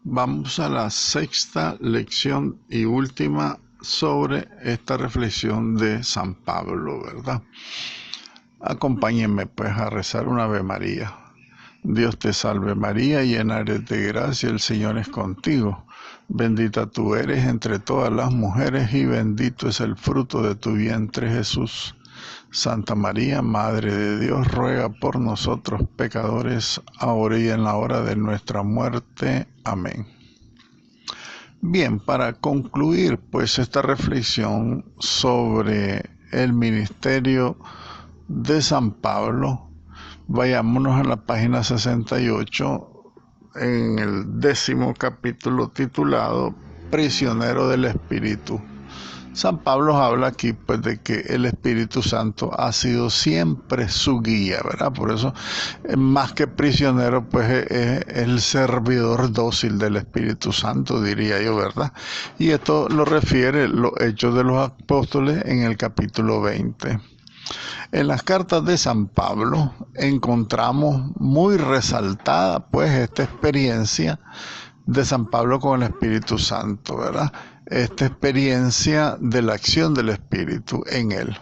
Vamos a la sexta lección y última sobre esta reflexión de San Pablo, ¿verdad? Acompáñenme pues a rezar una Ave María. Dios te salve María, llena eres de gracia, el Señor es contigo. Bendita tú eres entre todas las mujeres y bendito es el fruto de tu vientre Jesús. Santa María, Madre de Dios, ruega por nosotros pecadores, ahora y en la hora de nuestra muerte. Amén. Bien, para concluir pues esta reflexión sobre el ministerio de San Pablo, vayámonos a la página 68 en el 10º capítulo titulado Prisionero del Espíritu. San Pablo habla aquí pues de que el Espíritu Santo ha sido siempre su guía, ¿verdad? Por eso, más que prisionero, pues es el servidor dócil del Espíritu Santo, diría yo, ¿verdad? Y esto lo refiere los Hechos de los Apóstoles en el capítulo 20. En las cartas de San Pablo encontramos muy resaltada pues esta experiencia de San Pablo con el Espíritu Santo, ¿verdad? Esta experiencia de la acción del Espíritu en él.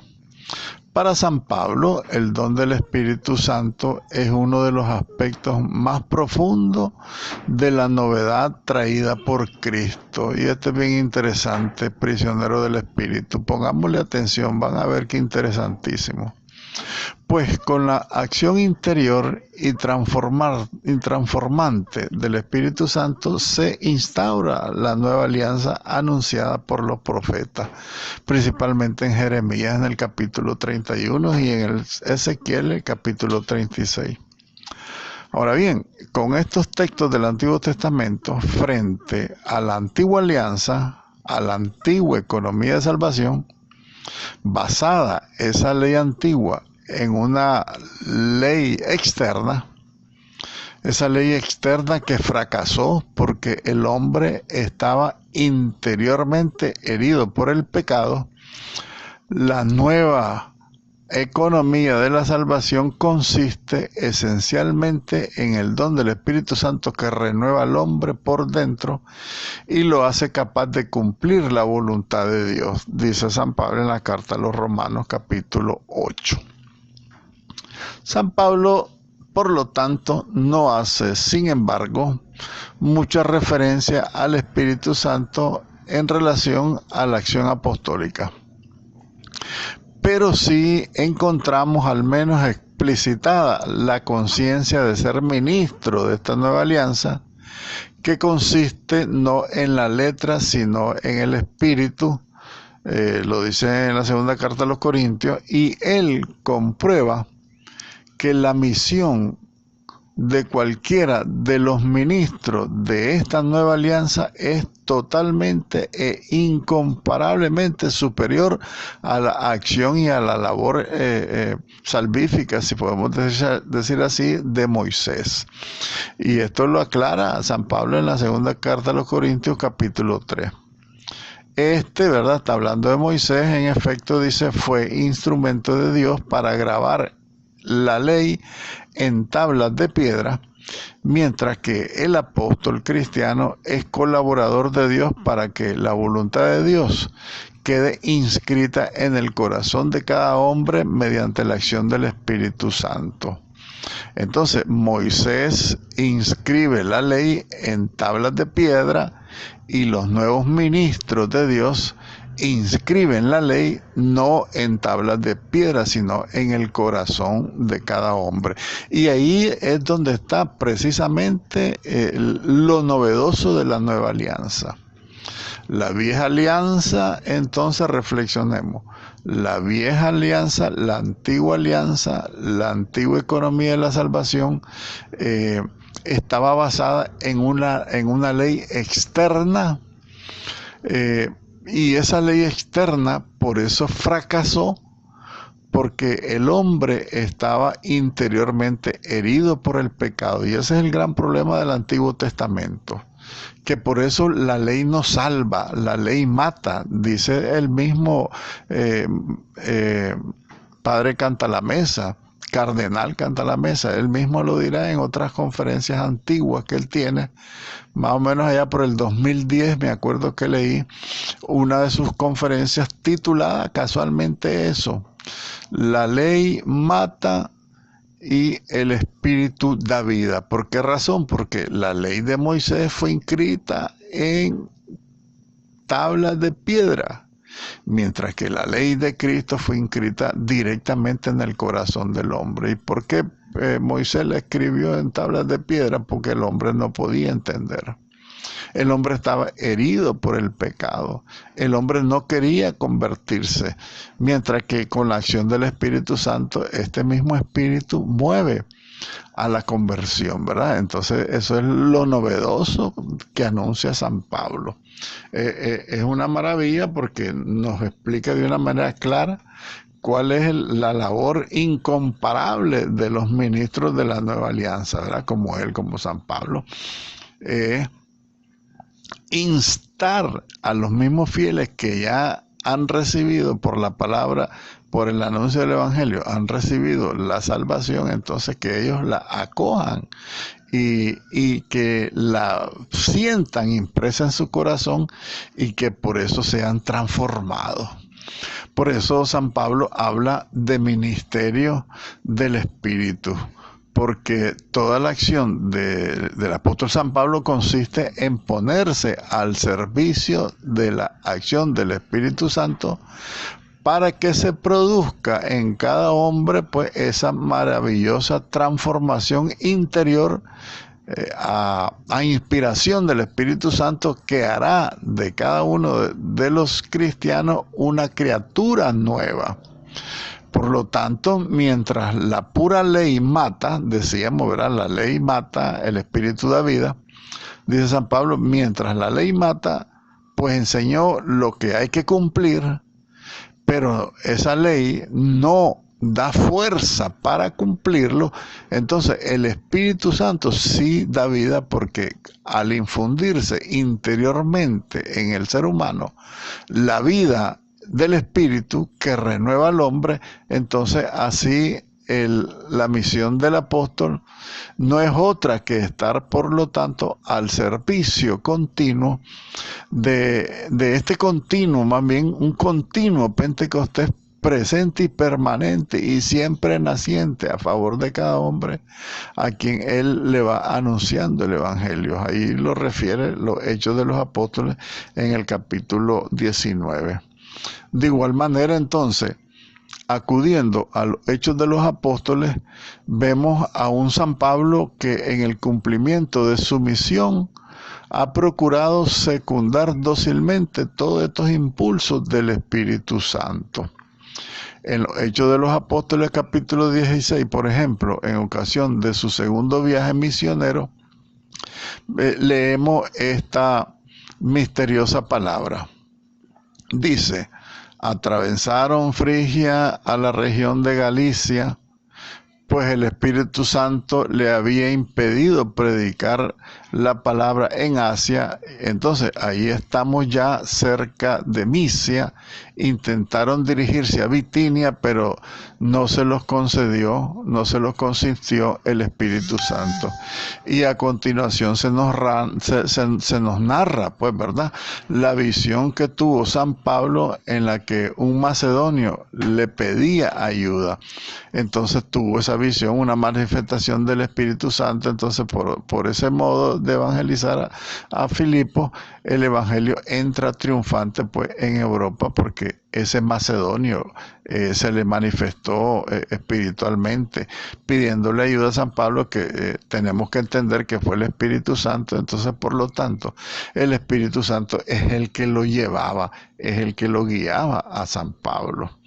Para San Pablo, el don del Espíritu Santo es uno de los aspectos más profundos de la novedad traída por Cristo. Y esto es bien interesante, prisionero del Espíritu. Pongámosle atención, van a ver qué interesantísimo. Pues con la acción interior y transformante del Espíritu Santo se instaura la nueva alianza anunciada por los profetas, principalmente en Jeremías en el capítulo 31 y en el Ezequiel el capítulo 36. Ahora bien, con estos textos del Antiguo Testamento, frente a la antigua alianza, a la antigua economía de salvación, basada esa ley antigua en una ley externa, esa ley externa que fracasó porque el hombre estaba interiormente herido por el pecado, la nueva economía de la salvación consiste esencialmente en el don del Espíritu Santo que renueva al hombre por dentro y lo hace capaz de cumplir la voluntad de Dios, dice San Pablo en la carta a los Romanos capítulo 8. San Pablo, por lo tanto, no hace, sin embargo, mucha referencia al Espíritu Santo en relación a la acción apostólica. Pero sí encontramos al menos explicitada la conciencia de ser ministro de esta nueva alianza, que consiste no en la letra, sino en el espíritu, lo dice en la segunda carta a los Corintios, y él comprueba que la misión de cualquiera de los ministros de esta nueva alianza es totalmente e incomparablemente superior a la acción y a la labor salvífica, si podemos decir así, de Moisés. Y esto lo aclara San Pablo en la segunda carta a los Corintios capítulo 3. ¿Verdad? Está hablando de Moisés, en efecto dice, fue instrumento de Dios para grabar la ley en tablas de piedra, mientras que el apóstol cristiano es colaborador de Dios para que la voluntad de Dios quede inscrita en el corazón de cada hombre mediante la acción del Espíritu Santo. Entonces, Moisés inscribe la ley en tablas de piedra y los nuevos ministros de Dios inscriben la ley no en tablas de piedra, sino en el corazón de cada hombre. Y ahí es donde está precisamente lo novedoso de la nueva alianza. La vieja alianza, entonces reflexionemos. La vieja alianza, la antigua economía de la salvación, estaba basada en una ley externa, y esa ley externa por eso fracasó, porque el hombre estaba interiormente herido por el pecado. Y ese es el gran problema del Antiguo Testamento, que por eso la ley no salva, la ley mata. Dice el mismo Padre Cantalamesa cardenal canta la mesa. Él mismo lo dirá en otras conferencias antiguas que él tiene. Más o menos allá por el 2010 me acuerdo que leí una de sus conferencias titulada casualmente eso: La ley mata y el espíritu da vida. ¿Por qué razón? Porque la ley de Moisés fue inscrita en tablas de piedra, mientras que la ley de Cristo fue inscrita directamente en el corazón del hombre. ¿Y por qué Moisés la escribió en tablas de piedra? Porque el hombre no podía entender. El hombre estaba herido por el pecado. El hombre no quería convertirse, mientras que con la acción del Espíritu Santo, este mismo Espíritu mueve a la conversión, ¿verdad? Entonces eso es lo novedoso que anuncia San Pablo. Es una maravilla porque nos explica de una manera clara cuál es la labor incomparable de los ministros de la nueva alianza, ¿verdad? Como él, como San Pablo. Instar a los mismos fieles que ya han recibido por la palabra, por el anuncio del Evangelio, han recibido la salvación, entonces que ellos la acojan y que la sientan impresa en su corazón y que por eso sean transformados. Por eso San Pablo habla de ministerio del Espíritu, porque toda la acción del apóstol San Pablo consiste en ponerse al servicio de la acción del Espíritu Santo para que se produzca en cada hombre pues esa maravillosa transformación interior a inspiración del Espíritu Santo, que hará de cada uno de los cristianos una criatura nueva. Por lo tanto, mientras la pura ley mata, decíamos, ¿verdad? La ley mata, el Espíritu da vida. Dice San Pablo, mientras la ley mata, pues enseñó lo que hay que cumplir, pero esa ley no da fuerza para cumplirlo. Entonces el Espíritu Santo sí da vida, porque al infundirse interiormente en el ser humano la vida del Espíritu que renueva al hombre, entonces así la misión del apóstol no es otra que estar, por lo tanto, al servicio continuo de este continuo, más bien un continuo Pentecostés presente y permanente y siempre naciente a favor de cada hombre a quien él le va anunciando el Evangelio. Ahí lo refiere los Hechos de los Apóstoles en el capítulo 19. De igual manera, entonces, acudiendo a los Hechos de los Apóstoles, vemos a un San Pablo que en el cumplimiento de su misión ha procurado secundar dócilmente todos estos impulsos del Espíritu Santo. En los Hechos de los Apóstoles, capítulo 16, por ejemplo, en ocasión de su segundo viaje misionero, leemos esta misteriosa palabra. Dice: atravesaron Frigia a la región de Galicia, pues el Espíritu Santo le había impedido predicar la palabra en Asia. Entonces ahí estamos ya cerca de Misia. Intentaron dirigirse a Bitinia, pero no se los concedió, no se los consintió el Espíritu Santo. Y a continuación se nos narra, pues, ¿verdad?, la visión que tuvo San Pablo, en la que un macedonio le pedía ayuda. Entonces tuvo esa visión, una manifestación del Espíritu Santo. Entonces por ese modo de evangelizar a Filipo, el evangelio entra triunfante pues en Europa, porque ese macedonio se le manifestó espiritualmente, pidiéndole ayuda a San Pablo, que tenemos que entender que fue el Espíritu Santo. Entonces, por lo tanto, el Espíritu Santo es el que lo llevaba, es el que lo guiaba a San Pablo.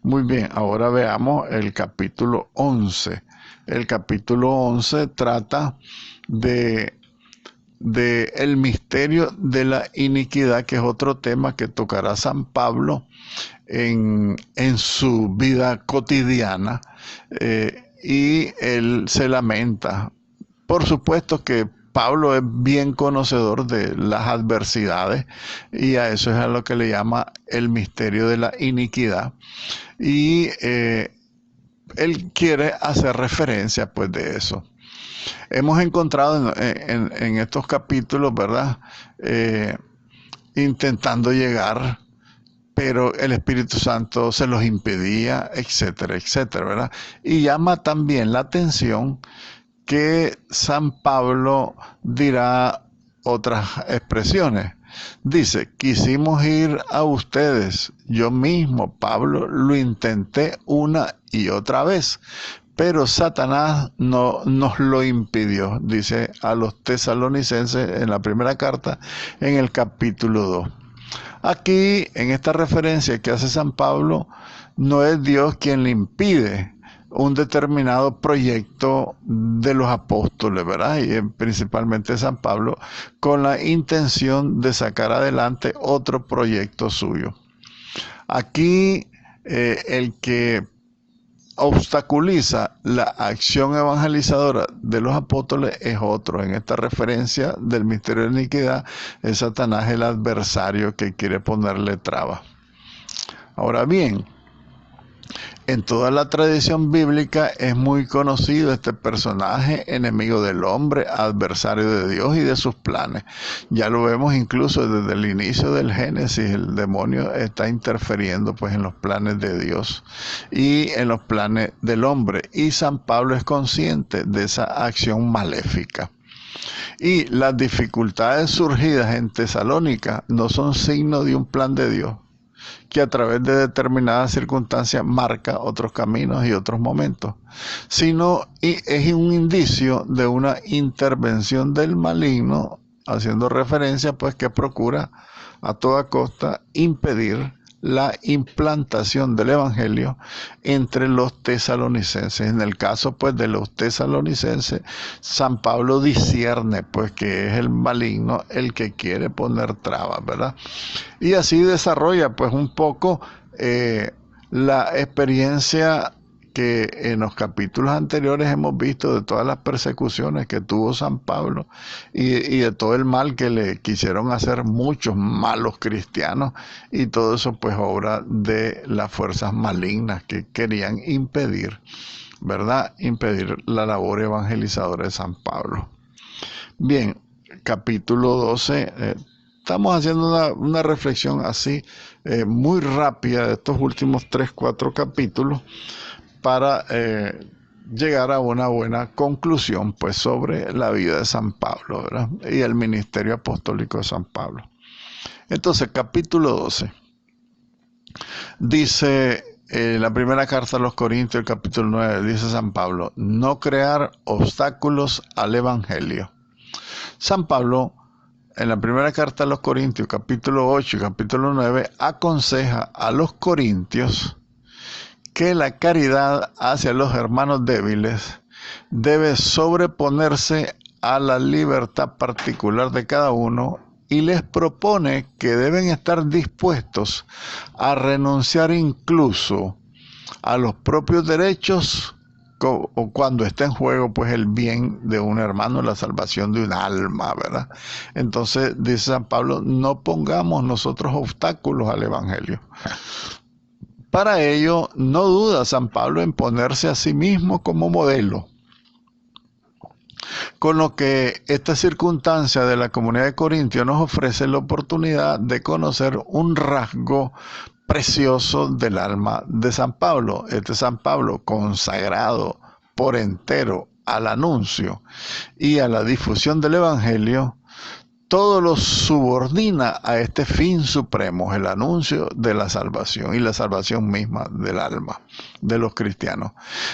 Muy bien, ahora veamos el capítulo 11. El capítulo 11 trata de el misterio de la iniquidad, que es otro tema que tocará San Pablo en su vida cotidiana, y él se lamenta. Por supuesto que Pablo es bien conocedor de las adversidades, y a eso es a lo que le llama el misterio de la iniquidad. Y él quiere hacer referencia pues de eso. Hemos encontrado en estos capítulos, ¿verdad? Intentando llegar, pero el Espíritu Santo se los impedía, etcétera, etcétera, ¿verdad? Y llama también la atención que San Pablo dirá otras expresiones. Dice, quisimos ir a ustedes, yo mismo, Pablo, lo intenté una y otra vez, pero Satanás no nos lo impidió, dice a los tesalonicenses en la primera carta, en el capítulo 2. Aquí, en esta referencia que hace San Pablo, no es Dios quien le impide un determinado proyecto de los apóstoles, ¿verdad? Y principalmente San Pablo, con la intención de sacar adelante otro proyecto suyo. Aquí, el que obstaculiza la acción evangelizadora de los apóstoles es otro. En esta referencia del misterio de iniquidad es Satanás, el adversario que quiere ponerle trabas. Ahora bien, en toda la tradición bíblica es muy conocido este personaje, enemigo del hombre, adversario de Dios y de sus planes. Ya lo vemos incluso desde el inicio del Génesis, el demonio está interfiriendo pues en los planes de Dios y en los planes del hombre. Y San Pablo es consciente de esa acción maléfica. Y las dificultades surgidas en Tesalónica no son signo de un plan de Dios, que a través de determinadas circunstancias marca otros caminos y otros momentos, sino es un indicio de una intervención del maligno, haciendo referencia pues que procura a toda costa impedir la implantación del evangelio entre los tesalonicenses. En el caso pues de los tesalonicenses, San Pablo discierne pues que es el maligno el que quiere poner trabas, ¿verdad? Y así desarrolla pues un poco la experiencia que en los capítulos anteriores hemos visto de todas las persecuciones que tuvo San Pablo y de todo el mal que le quisieron hacer muchos malos cristianos, y todo eso pues obra de las fuerzas malignas que querían impedir, ¿verdad? Impedir la labor evangelizadora de San Pablo. Bien, capítulo 12, estamos haciendo una reflexión así muy rápida de estos últimos 3-4 capítulos para llegar a una buena conclusión pues sobre la vida de San Pablo, ¿verdad? Y el ministerio apostólico de San Pablo. Entonces, capítulo 12 dice la primera carta a los Corintios, el capítulo 9, dice San Pablo, no crear obstáculos al evangelio. San Pablo, en la primera carta a los Corintios, capítulo 8 y capítulo 9, aconseja a los corintios que la caridad hacia los hermanos débiles debe sobreponerse a la libertad particular de cada uno, y les propone que deben estar dispuestos a renunciar incluso a los propios derechos o cuando está en juego pues el bien de un hermano, la salvación de un alma, ¿verdad? Entonces dice San Pablo, no pongamos nosotros obstáculos al evangelio. Para ello no duda San Pablo en ponerse a sí mismo como modelo, con lo que esta circunstancia de la comunidad de Corintios nos ofrece la oportunidad de conocer un rasgo precioso del alma de San Pablo. Este San Pablo consagrado por entero al anuncio y a la difusión del evangelio, todo lo subordina a este fin supremo, el anuncio de la salvación y la salvación misma del alma de los cristianos.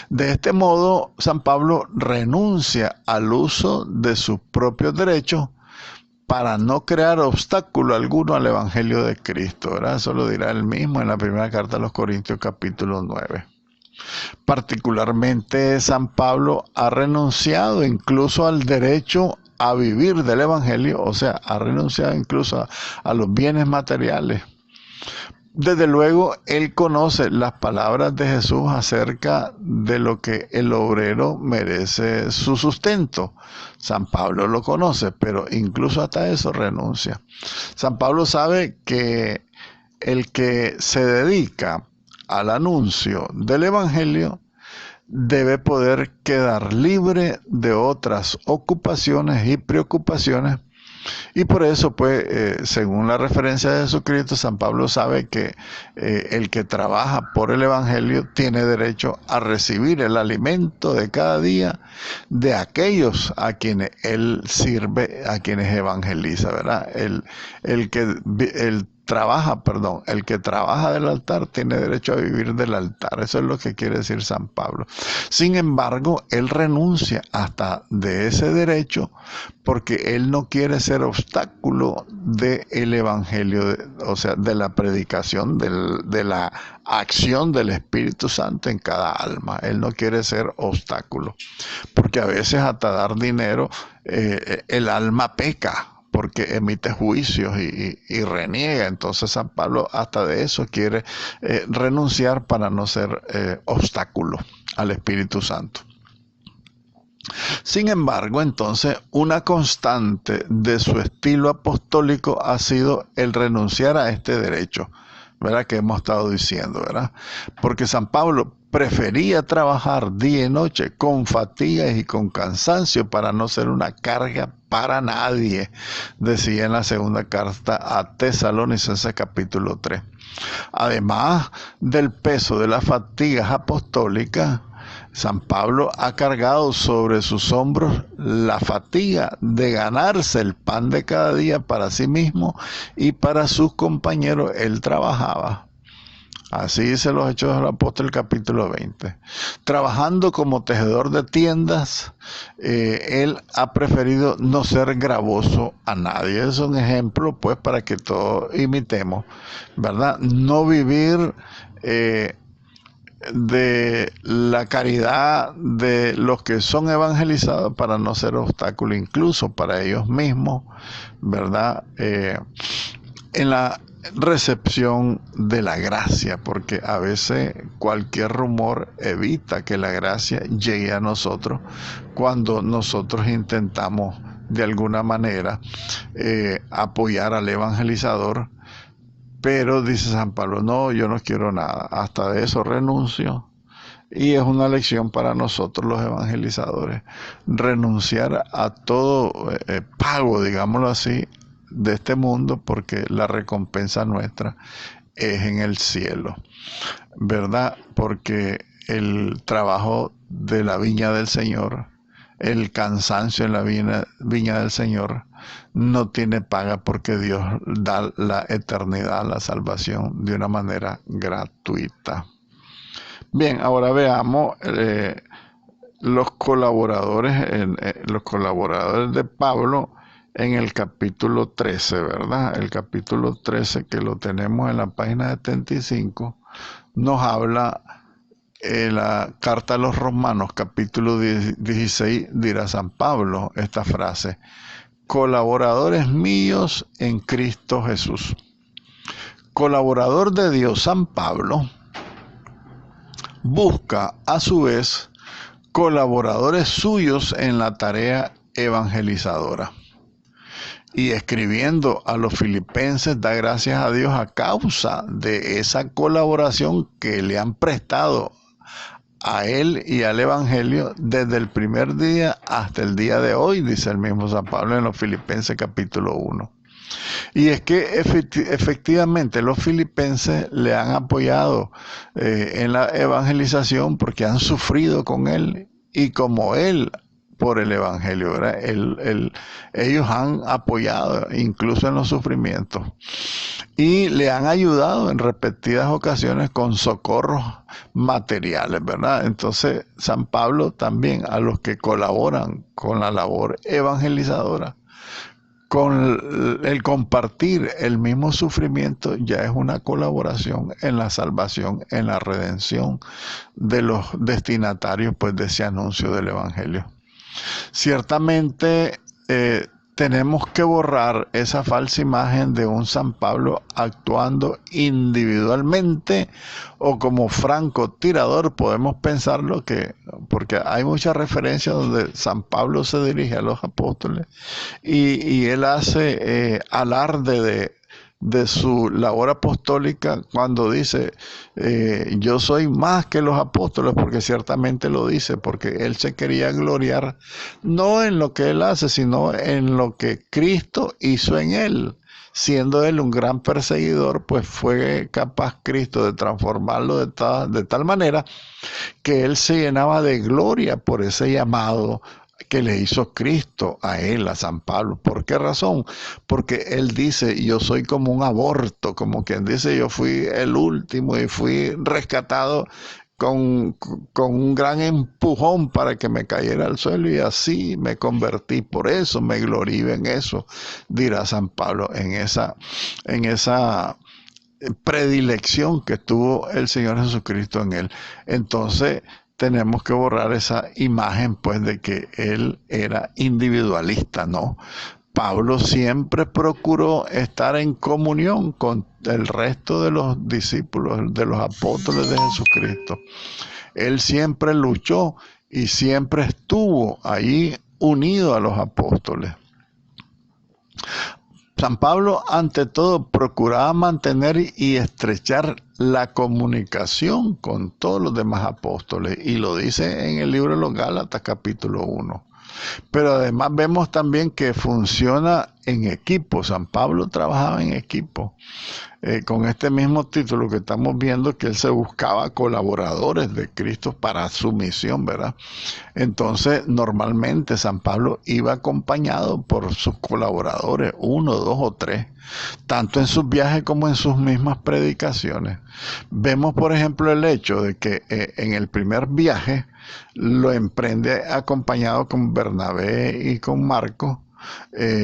De este modo, San Pablo renuncia al uso de sus propios derechos para no crear obstáculo alguno al evangelio de Cristo, ¿verdad? Eso lo dirá él mismo en la primera carta a los Corintios, capítulo 9. Particularmente, San Pablo ha renunciado incluso al derecho a vivir del evangelio, o sea, ha renunciado incluso a los bienes materiales. Desde luego, él conoce las palabras de Jesús acerca de lo que el obrero merece su sustento. San Pablo lo conoce, pero incluso hasta eso renuncia. San Pablo sabe que el que se dedica al anuncio del evangelio debe poder quedar libre de otras ocupaciones y preocupaciones. Y por eso, pues, según la referencia de Jesucristo, San Pablo sabe que el que trabaja por el Evangelio tiene derecho a recibir el alimento de cada día de aquellos a quienes él sirve, a quienes evangeliza, ¿verdad? El que trabaja del altar tiene derecho a vivir del altar. Eso es lo que quiere decir San Pablo. Sin embargo, él renuncia hasta de ese derecho porque él no quiere ser obstáculo del evangelio, o sea, de la predicación, de la acción del Espíritu Santo en cada alma. Él no quiere ser obstáculo, porque a veces hasta dar dinero, el alma peca, porque emite juicios y reniega. Entonces San Pablo hasta de eso quiere renunciar para no ser obstáculo al Espíritu Santo. Sin embargo, entonces, una constante de su estilo apostólico ha sido el renunciar a este derecho, ¿verdad? Que hemos estado diciendo, ¿verdad? Porque San Pablo prefería trabajar día y noche con fatigas y con cansancio para no ser una carga para nadie, decía en la segunda carta a Tesalonicenses capítulo 3. Además del peso de las fatigas apostólicas, San Pablo ha cargado sobre sus hombros la fatiga de ganarse el pan de cada día para sí mismo y para sus compañeros. Él trabajaba. Así dice los Hechos del Apóstol capítulo 20. Trabajando como tejedor de tiendas, él ha preferido no ser gravoso a nadie. Es un ejemplo, pues, para que todos imitemos, ¿verdad? No vivir de la caridad de los que son evangelizados para no ser obstáculo incluso para ellos mismos, ¿verdad? En la recepción de la gracia, porque a veces cualquier rumor evita que la gracia llegue a nosotros cuando nosotros intentamos de alguna manera apoyar al evangelizador. Pero dice San Pablo, no, yo no quiero nada, hasta de eso renuncio. Y es una lección para nosotros los evangelizadores, renunciar a todo pago, digámoslo así, de este mundo, porque la recompensa nuestra es en el cielo, ¿verdad? Porque el trabajo de la viña del Señor, el cansancio en la viña del Señor, no tiene paga, porque Dios da la eternidad, la salvación de una manera gratuita. Bien, ahora veamos los colaboradores de Pablo en el capítulo 13, ¿verdad? El capítulo 13, que lo tenemos en la página 75, nos habla la carta a los Romanos, capítulo 16, dirá San Pablo esta frase: colaboradores míos en Cristo Jesús. Colaborador de Dios, San Pablo busca a su vez colaboradores suyos en la tarea evangelizadora. Y escribiendo a los filipenses, da gracias a Dios a causa de esa colaboración que le han prestado a él y al evangelio desde el primer día hasta el día de hoy, dice el mismo San Pablo en los Filipenses capítulo 1. Y es que efectivamente los filipenses le han apoyado en la evangelización, porque han sufrido con él y como él por el evangelio, ¿verdad? Ellos han apoyado incluso en los sufrimientos y le han ayudado en repetidas ocasiones con socorros materiales, ¿verdad? Entonces San Pablo también, a los que colaboran con la labor evangelizadora, con el compartir el mismo sufrimiento, ya es una colaboración en la salvación, en la redención de los destinatarios, pues, de ese anuncio del evangelio. Ciertamente tenemos que borrar esa falsa imagen de un San Pablo actuando individualmente o como francotirador. Podemos pensarlo, porque hay muchas referencias donde San Pablo se dirige a los apóstoles y él hace alarde de su labor apostólica cuando dice, yo soy más que los apóstoles, porque ciertamente lo dice, porque él se quería gloriar no en lo que él hace, sino en lo que Cristo hizo en él. Siendo él un gran perseguidor, pues fue capaz Cristo de transformarlo de tal manera que él se llenaba de gloria por ese llamado que le hizo Cristo a él, a San Pablo. ¿Por qué razón? Porque él dice, yo soy como un aborto, como quien dice, yo fui el último y fui rescatado con un gran empujón para que me cayera al suelo y así me convertí. Por eso me glorío en eso, dirá San Pablo, en esa predilección que tuvo el Señor Jesucristo en él. Entonces tenemos que borrar esa imagen, pues, de que él era individualista, ¿no? Pablo siempre procuró estar en comunión con el resto de los discípulos, de los apóstoles de Jesucristo. Él siempre luchó y siempre estuvo allí unido a los apóstoles. San Pablo, ante todo, procuraba mantener y estrechar la comunicación con todos los demás apóstoles, y lo dice en el libro de los Gálatas, capítulo 1. Pero además vemos también que funciona en equipo. San Pablo trabajaba en equipo. Con este mismo título que estamos viendo, que él se buscaba colaboradores de Cristo para su misión, ¿verdad? Entonces, normalmente San Pablo iba acompañado por sus colaboradores, 1, 2 o 3, tanto en sus viajes como en sus mismas predicaciones. Vemos, por ejemplo, el hecho de que en el primer viaje lo emprende acompañado con Bernabé y con Marcos.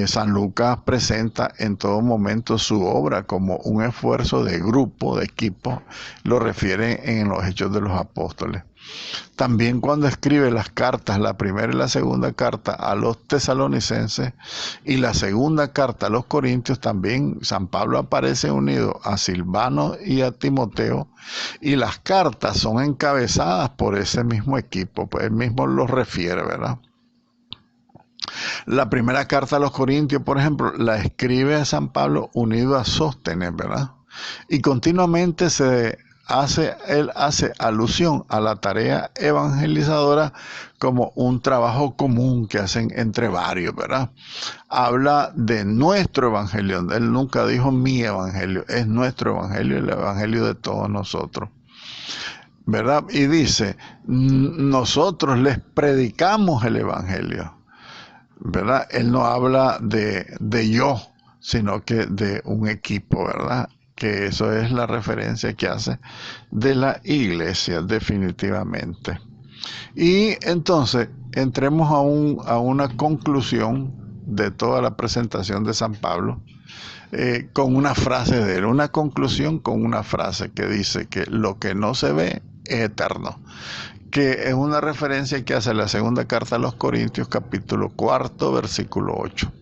San Lucas presenta en todo momento su obra como un esfuerzo de grupo, de equipo, lo refiere en los Hechos de los Apóstoles. También cuando escribe las cartas, la primera y la segunda carta a los tesalonicenses y la segunda carta a los corintios, también San Pablo aparece unido a Silvano y a Timoteo, y las cartas son encabezadas por ese mismo equipo, pues él mismo los refiere, ¿verdad? La primera carta a los Corintios, por ejemplo, la escribe San Pablo unido a Sóstenes, ¿verdad? Y continuamente él hace alusión a la tarea evangelizadora como un trabajo común que hacen entre varios, ¿verdad? Habla de nuestro evangelio. Él nunca dijo mi evangelio, es nuestro evangelio, el evangelio de todos nosotros, ¿verdad? Y dice, nosotros les predicamos el evangelio, ¿verdad? Él no habla de yo, sino que de un equipo, ¿verdad? Que eso es la referencia que hace de la iglesia, definitivamente. Y entonces, entremos a una conclusión de toda la presentación de San Pablo, con una frase de él, una conclusión con una frase que dice que lo que no se ve es eterno, que es una referencia que hace la segunda carta a los Corintios, capítulo 4, versículo 8.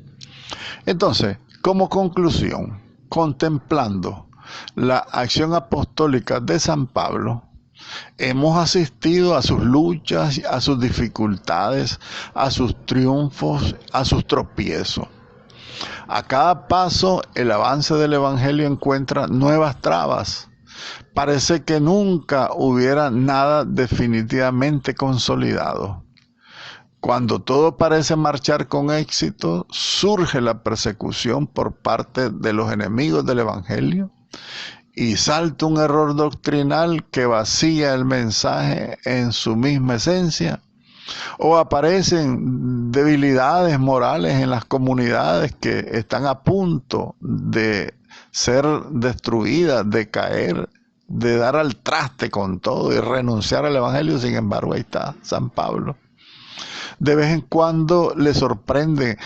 Entonces, como conclusión, contemplando la acción apostólica de San Pablo, hemos asistido a sus luchas, a sus dificultades, a sus triunfos, a sus tropiezos. A cada paso, el avance del Evangelio encuentra nuevas trabas. Parece que nunca hubiera nada definitivamente consolidado. Cuando todo parece marchar con éxito, surge la persecución por parte de los enemigos del Evangelio y salta un error doctrinal que vacía el mensaje en su misma esencia, o aparecen debilidades morales en las comunidades que están a punto de ser destruidas, de caer, de dar al traste con todo y renunciar al Evangelio. Sin embargo, ahí está San Pablo. De vez en cuando le sorprende,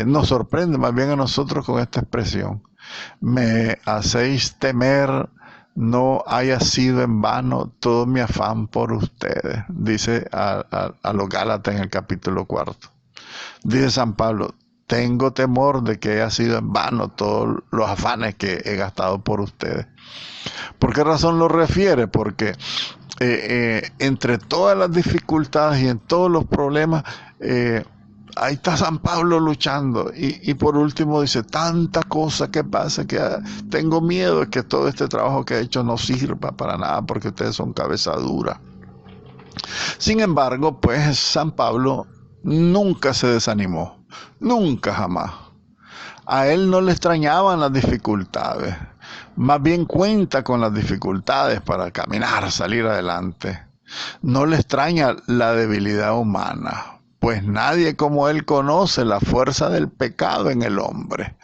nos sorprende más bien a nosotros con esta expresión: me hacéis temer, no haya sido en vano todo mi afán por ustedes, dice a los Gálatas en el capítulo 4. Dice San Pablo, tengo temor de que haya sido en vano todos los afanes que he gastado por ustedes. ¿Por qué razón lo refiere? Porque entre todas las dificultades y en todos los problemas, ahí está San Pablo luchando. Y por último dice, tanta cosa que pasa que tengo miedo de que todo este trabajo que he hecho no sirva para nada porque ustedes son cabeza dura. Sin embargo, pues San Pablo nunca se desanimó, nunca jamás. A él no le extrañaban las dificultades, más bien cuenta con las dificultades para caminar, salir adelante. No le extraña la debilidad humana, pues nadie como él conoce la fuerza del pecado en el hombre.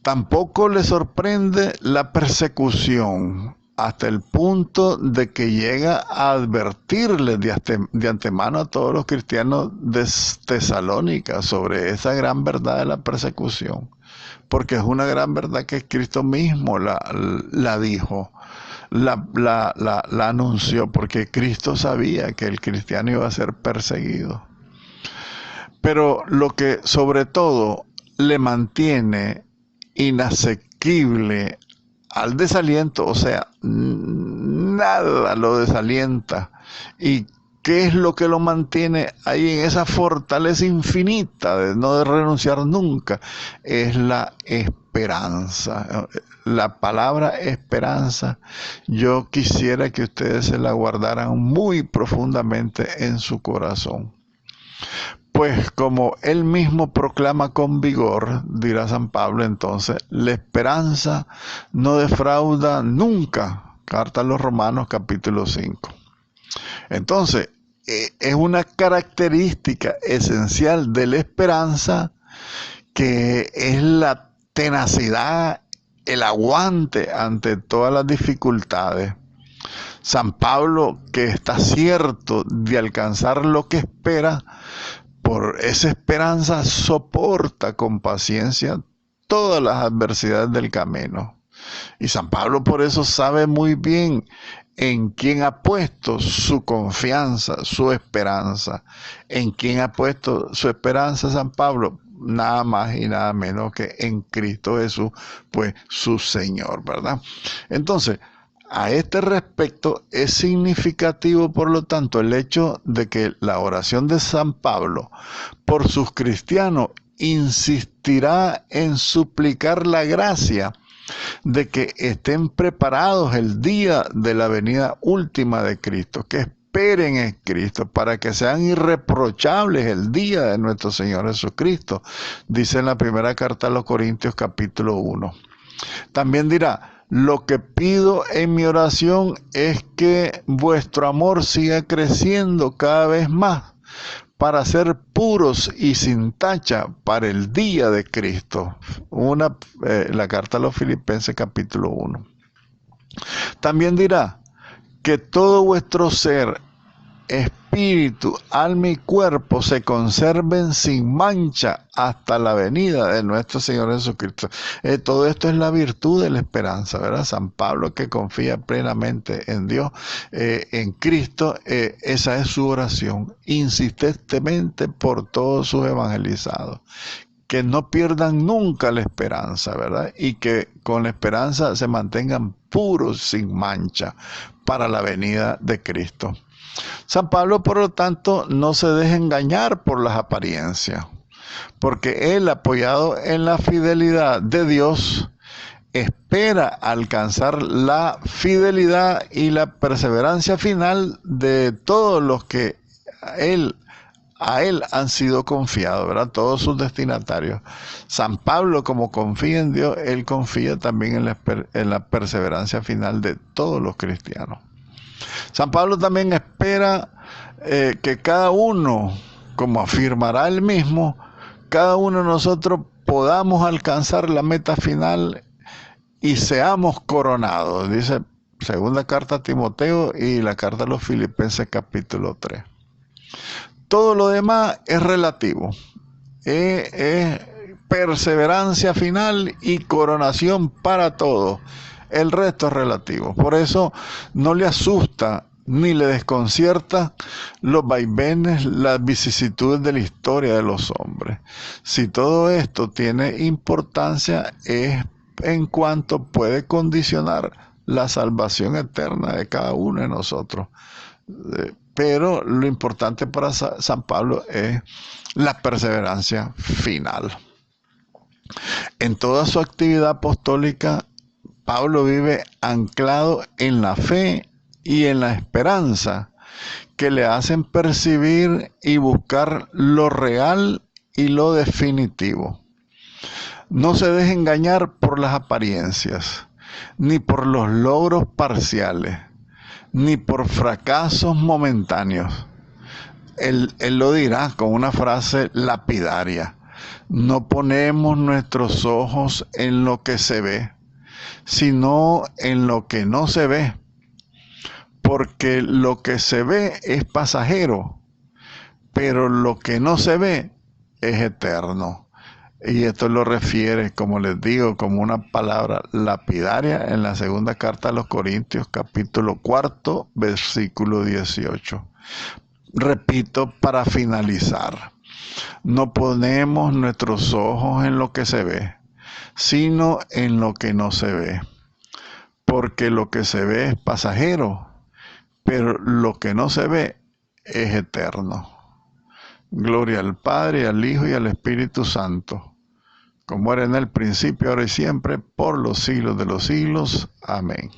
Tampoco le sorprende la persecución, hasta el punto de que llega a advertirles de antemano a todos los cristianos de Tesalónica sobre esa gran verdad de la persecución, porque es una gran verdad que Cristo mismo la dijo, la anunció, porque Cristo sabía que el cristiano iba a ser perseguido. Pero lo que sobre todo le mantiene inasequible al desaliento, o sea, nada lo desalienta. ¿Y qué es lo que lo mantiene ahí en esa fortaleza infinita de no renunciar nunca? Es la esperanza. La palabra esperanza, yo quisiera que ustedes se la guardaran muy profundamente en su corazón. Pues como él mismo proclama con vigor, dirá San Pablo entonces, la esperanza no defrauda nunca. Carta a los Romanos capítulo 5. Entonces, es una característica esencial de la esperanza que es la tenacidad, el aguante ante todas las dificultades. San Pablo, que está cierto de alcanzar lo que espera, por esa esperanza soporta con paciencia todas las adversidades del camino. Y San Pablo por eso sabe muy bien en quién ha puesto su confianza, su esperanza. ¿En quién ha puesto su esperanza San Pablo? Nada más y nada menos que en Cristo Jesús, pues su Señor, ¿verdad? Entonces, a este respecto es significativo, por lo tanto, el hecho de que la oración de San Pablo por sus cristianos insistirá en suplicar la gracia de que estén preparados el día de la venida última de Cristo, que esperen en Cristo para que sean irreprochables el día de nuestro Señor Jesucristo, dice en la primera carta a los Corintios capítulo 1. También dirá, lo que pido en mi oración es que vuestro amor siga creciendo cada vez más para ser puros y sin tacha para el día de Cristo. La carta a los Filipenses capítulo 1. También dirá que todo vuestro ser, espíritu, alma y cuerpo se conserven sin mancha hasta la venida de nuestro Señor Jesucristo. Todo esto es la virtud de la esperanza, ¿verdad? San Pablo, que confía plenamente en Dios, en Cristo, esa es su oración, insistentemente por todos sus evangelizados. Que no pierdan nunca la esperanza, ¿verdad? Y que con la esperanza se mantengan puros, sin mancha, para la venida de Cristo. San Pablo, por lo tanto, no se deja engañar por las apariencias, porque él, apoyado en la fidelidad de Dios, espera alcanzar la fidelidad y la perseverancia final de todos los que a él han sido confiados, ¿verdad? Todos sus destinatarios. San Pablo, como confía en Dios, él confía también en la perseverancia final de todos los cristianos. San Pablo también espera que cada uno, como afirmará él mismo, cada uno de nosotros podamos alcanzar la meta final y seamos coronados, dice segunda carta a Timoteo y la carta a los Filipenses capítulo 3. Todo lo demás es relativo, es perseverancia final y coronación para todos. El resto es relativo. Por eso no le asusta ni le desconcierta los vaivenes, las vicisitudes de la historia de los hombres. Si todo esto tiene importancia es en cuanto puede condicionar la salvación eterna de cada uno de nosotros. pero lo importante para San Pablo es la perseverancia final. En toda su actividad apostólica, Pablo vive anclado en la fe y en la esperanza que le hacen percibir y buscar lo real y lo definitivo. No se deje engañar por las apariencias, ni por los logros parciales, ni por fracasos momentáneos. Él lo dirá con una frase lapidaria: no ponemos nuestros ojos en lo que se ve, sino en lo que no se ve, porque lo que se ve es pasajero, pero lo que no se ve es eterno. Y esto lo refiere, como les digo, como una palabra lapidaria en la segunda carta a los Corintios, capítulo 4, versículo 18. Repito para finalizar: no ponemos nuestros ojos en lo que se ve, sino en lo que no se ve, porque lo que se ve es pasajero, pero lo que no se ve es eterno. Gloria al Padre, al Hijo y al Espíritu Santo, como era en el principio, ahora y siempre, por los siglos de los siglos. Amén.